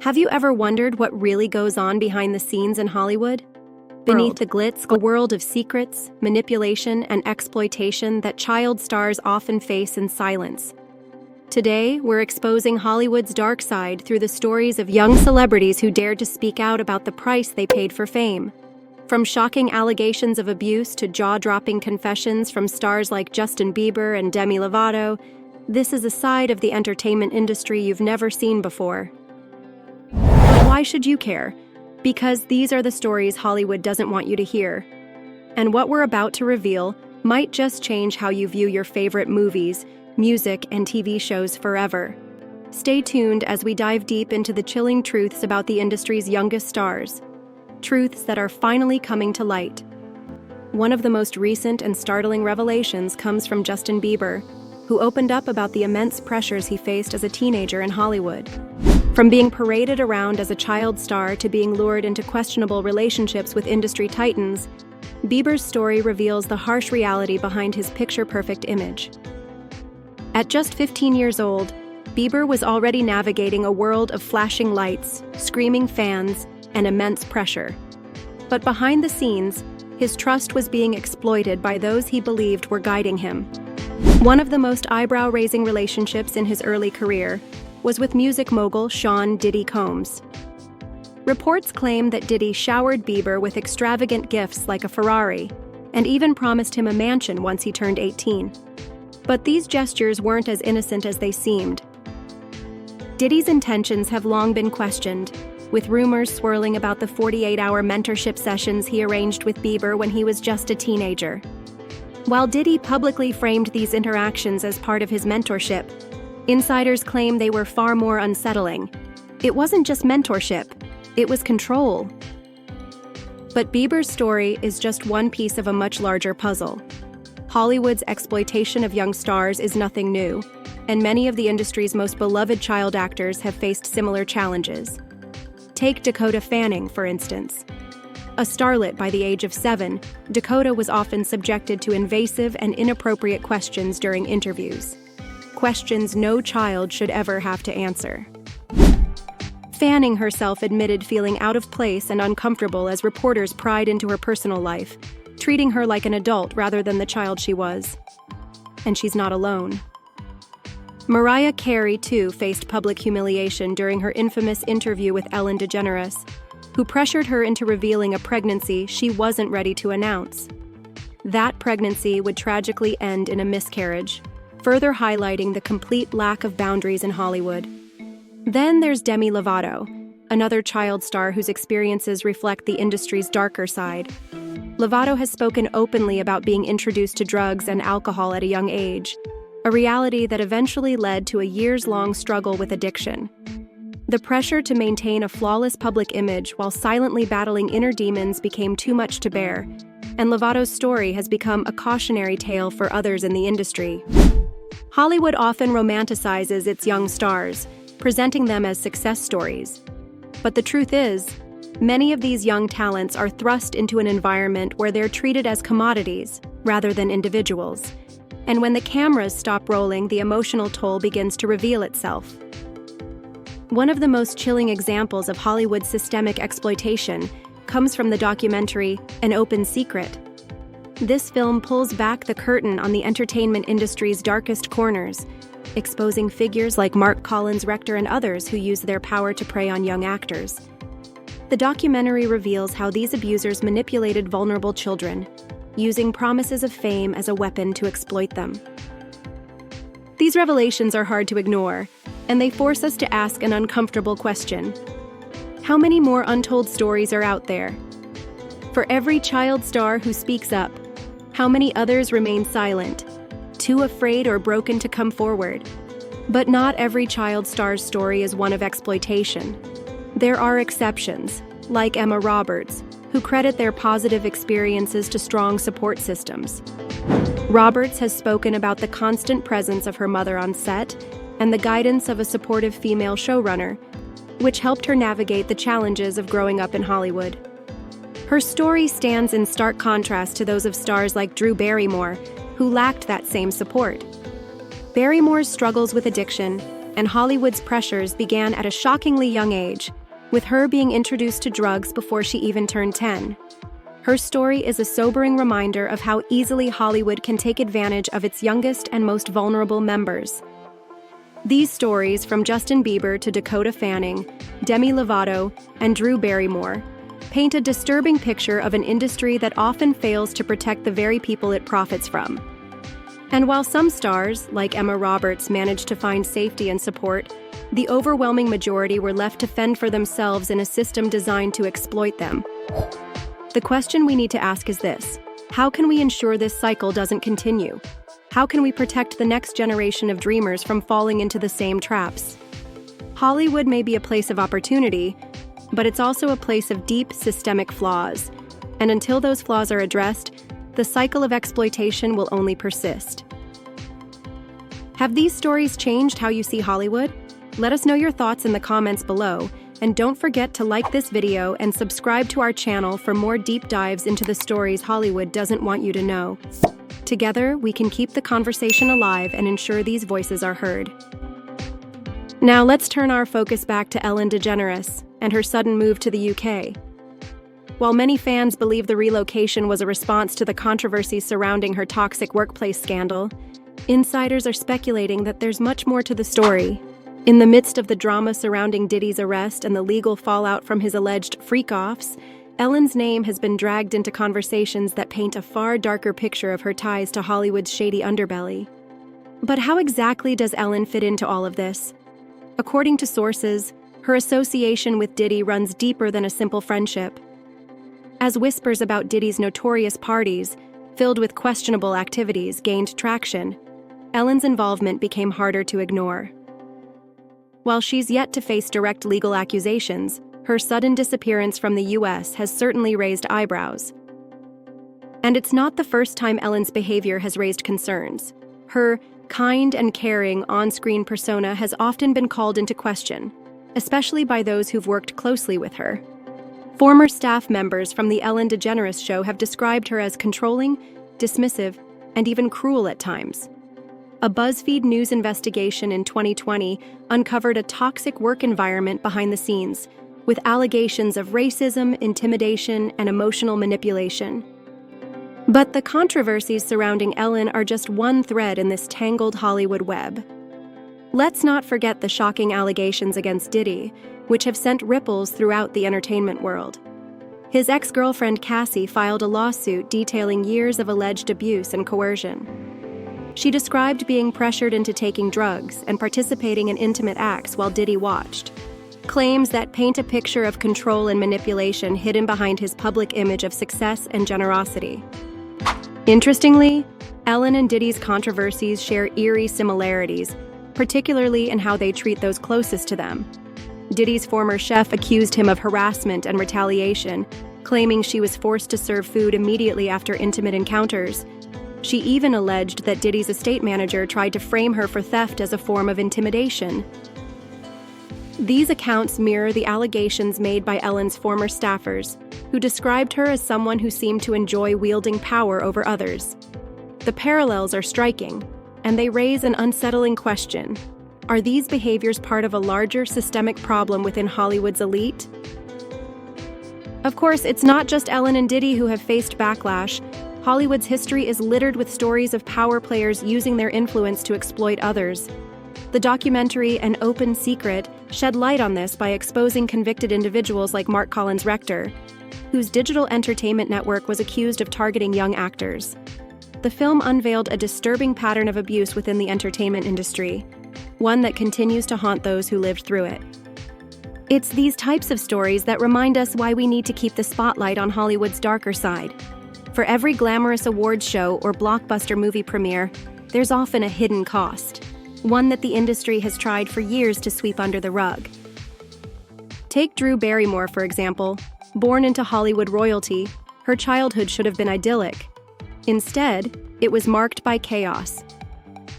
Have you ever wondered what really goes on behind the scenes in Hollywood? Beneath the glitz, a world of secrets, manipulation, and exploitation that child stars often face in silence. Today, we're exposing Hollywood's dark side through the stories of young celebrities who dared to speak out about the price they paid for fame. From shocking allegations of abuse to jaw-dropping confessions from stars like Justin Bieber and Demi Lovato, this is a side of the entertainment industry you've never seen before. But why should you care? Because these are the stories Hollywood doesn't want you to hear. And what we're about to reveal might just change how you view your favorite movies, music, and TV shows forever. Stay tuned as we dive deep into the chilling truths about the industry's youngest stars. Truths that are finally coming to light. One of the most recent and startling revelations comes from Justin Bieber, who opened up about the immense pressures he faced as a teenager in Hollywood. From being paraded around as a child star to being lured into questionable relationships with industry titans, Bieber's story reveals the harsh reality behind his picture-perfect image. At just 15 years old, Bieber was already navigating a world of flashing lights, screaming fans, and immense pressure. But behind the scenes, his trust was being exploited by those he believed were guiding him. One of the most eyebrow-raising relationships in his early career was with music mogul Sean Diddy Combs. Reports claim that Diddy showered Bieber with extravagant gifts like a Ferrari, and even promised him a mansion once he turned 18. But these gestures weren't as innocent as they seemed. Diddy's intentions have long been questioned, with rumors swirling about the 48-hour mentorship sessions he arranged with Bieber when he was just a teenager. While Diddy publicly framed these interactions as part of his mentorship, insiders claim they were far more unsettling. It wasn't just mentorship, it was control. But Bieber's story is just one piece of a much larger puzzle. Hollywood's exploitation of young stars is nothing new, and many of the industry's most beloved child actors have faced similar challenges. Take Dakota Fanning, for instance. A starlet by the age of 7, Dakota was often subjected to invasive and inappropriate questions during interviews. Questions no child should ever have to answer. Fanning herself admitted feeling out of place and uncomfortable as reporters pried into her personal life, treating her like an adult rather than the child she was. And she's not alone. Mariah Carey, too, faced public humiliation during her infamous interview with Ellen DeGeneres, who pressured her into revealing a pregnancy she wasn't ready to announce. That pregnancy would tragically end in a miscarriage, further highlighting the complete lack of boundaries in Hollywood. Then there's Demi Lovato, another child star whose experiences reflect the industry's darker side. Lovato has spoken openly about being introduced to drugs and alcohol at a young age, a reality that eventually led to a years-long struggle with addiction. The pressure to maintain a flawless public image while silently battling inner demons became too much to bear, and Lovato's story has become a cautionary tale for others in the industry. Hollywood often romanticizes its young stars, presenting them as success stories. But the truth is, many of these young talents are thrust into an environment where they're treated as commodities rather than individuals. And when the cameras stop rolling, the emotional toll begins to reveal itself. One of the most chilling examples of Hollywood's systemic exploitation comes from the documentary An Open Secret. This film pulls back the curtain on the entertainment industry's darkest corners, exposing figures like Mark Collins Rector and others who use their power to prey on young actors. The documentary reveals how these abusers manipulated vulnerable children, using promises of fame as a weapon to exploit them. These revelations are hard to ignore, and they force us to ask an uncomfortable question. How many more untold stories are out there? For every child star who speaks up, how many others remain silent, too afraid or broken to come forward? But not every child star's story is one of exploitation. There are exceptions, like Emma Roberts, who credit their positive experiences to strong support systems. Roberts has spoken about the constant presence of her mother on set and the guidance of a supportive female showrunner, which helped her navigate the challenges of growing up in Hollywood. Her story stands in stark contrast to those of stars like Drew Barrymore, who lacked that same support. Barrymore's struggles with addiction and Hollywood's pressures began at a shockingly young age, with her being introduced to drugs before she even turned 10. Her story is a sobering reminder of how easily Hollywood can take advantage of its youngest and most vulnerable members. These stories, from Justin Bieber to Dakota Fanning, Demi Lovato, and Drew Barrymore, paint a disturbing picture of an industry that often fails to protect the very people it profits from. And while some stars, like Emma Roberts, managed to find safety and support, the overwhelming majority were left to fend for themselves in a system designed to exploit them. The question we need to ask is this: how can we ensure this cycle doesn't continue? How can we protect the next generation of dreamers from falling into the same traps? Hollywood may be a place of opportunity, but it's also a place of deep systemic flaws. And until those flaws are addressed, the cycle of exploitation will only persist. Have these stories changed how you see Hollywood? Let us know your thoughts in the comments below, and don't forget to like this video and subscribe to our channel for more deep dives into the stories Hollywood doesn't want you to know. Together, we can keep the conversation alive and ensure these voices are heard. Now let's turn our focus back to Ellen DeGeneres and her sudden move to the UK. While many fans believe the relocation was a response to the controversy surrounding her toxic workplace scandal, insiders are speculating that there's much more to the story. In the midst of the drama surrounding Diddy's arrest and the legal fallout from his alleged freak-offs, Ellen's name has been dragged into conversations that paint a far darker picture of her ties to Hollywood's shady underbelly. But how exactly does Ellen fit into all of this? According to sources, her association with Diddy runs deeper than a simple friendship. As whispers about Diddy's notorious parties, filled with questionable activities, gained traction, Ellen's involvement became harder to ignore. While she's yet to face direct legal accusations, her sudden disappearance from the US has certainly raised eyebrows. And it's not the first time Ellen's behavior has raised concerns. Her kind and caring on-screen persona has often been called into question, especially by those who've worked closely with her. Former staff members from the Ellen DeGeneres show have described her as controlling, dismissive, and even cruel at times. A BuzzFeed News investigation in 2020 uncovered a toxic work environment behind the scenes, with allegations of racism, intimidation, and emotional manipulation. But the controversies surrounding Ellen are just one thread in this tangled Hollywood web. Let's not forget the shocking allegations against Diddy, which have sent ripples throughout the entertainment world. His ex-girlfriend Cassie filed a lawsuit detailing years of alleged abuse and coercion. She described being pressured into taking drugs and participating in intimate acts while Diddy watched. Claims that paint a picture of control and manipulation hidden behind his public image of success and generosity. Interestingly, Ellen and Diddy's controversies share eerie similarities, particularly in how they treat those closest to them. Diddy's former chef accused him of harassment and retaliation, claiming she was forced to serve food immediately after intimate encounters. She even alleged that Diddy's estate manager tried to frame her for theft as a form of intimidation. These accounts mirror the allegations made by Ellen's former staffers, who described her as someone who seemed to enjoy wielding power over others. The parallels are striking, and they raise an unsettling question. Are these behaviors part of a larger systemic problem within Hollywood's elite? Of course, it's not just Ellen and Diddy who have faced backlash. Hollywood's history is littered with stories of power players using their influence to exploit others. The documentary An Open Secret shed light on this by exposing convicted individuals like Mark Collins Rector, whose digital entertainment network was accused of targeting young actors. The film unveiled a disturbing pattern of abuse within the entertainment industry, one that continues to haunt those who lived through it. It's these types of stories that remind us why we need to keep the spotlight on Hollywood's darker side. For every glamorous awards show or blockbuster movie premiere, there's often a hidden cost, one that the industry has tried for years to sweep under the rug. Take Drew Barrymore, for example. Born into Hollywood royalty, her childhood should have been idyllic. Instead, it was marked by chaos.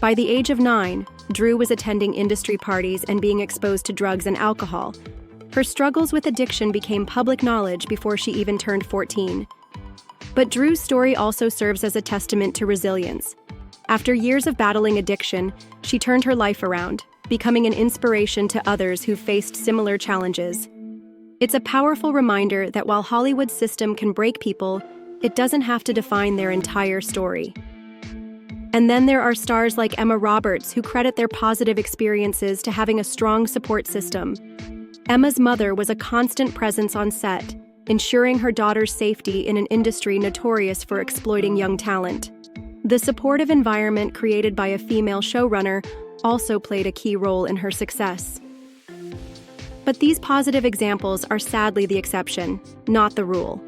By the age of 9, Drew was attending industry parties and being exposed to drugs and alcohol. Her struggles with addiction became public knowledge before she even turned 14. But Drew's story also serves as a testament to resilience. After years of battling addiction, she turned her life around, becoming an inspiration to others who faced similar challenges. It's a powerful reminder that while Hollywood's system can break people, it doesn't have to define their entire story. And then there are stars like Emma Roberts who credit their positive experiences to having a strong support system. Emma's mother was a constant presence on set, ensuring her daughter's safety in an industry notorious for exploiting young talent. The supportive environment created by a female showrunner also played a key role in her success. But these positive examples are sadly the exception, not the rule.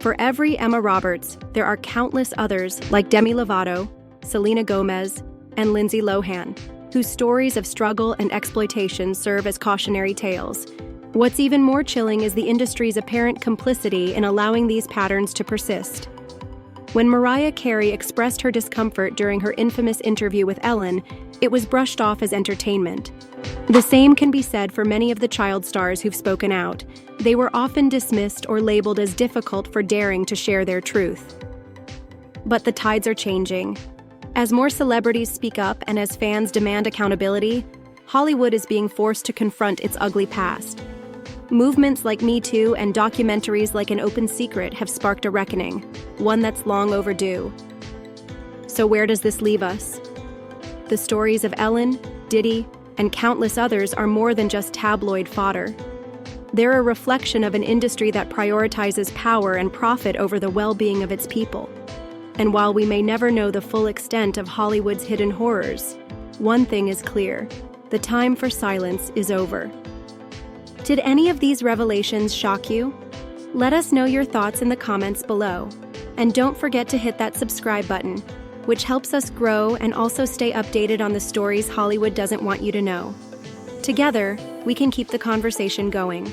For every Emma Roberts, there are countless others like Demi Lovato, Selena Gomez, and Lindsay Lohan, whose stories of struggle and exploitation serve as cautionary tales. What's even more chilling is the industry's apparent complicity in allowing these patterns to persist. When Mariah Carey expressed her discomfort during her infamous interview with Ellen, it was brushed off as entertainment. The same can be said for many of the child stars who've spoken out. They were often dismissed or labeled as difficult for daring to share their truth. But the tides are changing. As more celebrities speak up and as fans demand accountability, Hollywood is being forced to confront its ugly past. Movements like Me Too and documentaries like An Open Secret have sparked a reckoning, one that's long overdue. So where does this leave us? The stories of Ellen, Diddy, and countless others are more than just tabloid fodder. They're a reflection of an industry that prioritizes power and profit over the well-being of its people. And while we may never know the full extent of Hollywood's hidden horrors, one thing is clear: the time for silence is over. Did any of these revelations shock you? Let us know your thoughts in the comments below. And don't forget to hit that subscribe button, which helps us grow and also stay updated on the stories Hollywood doesn't want you to know. Together, we can keep the conversation going.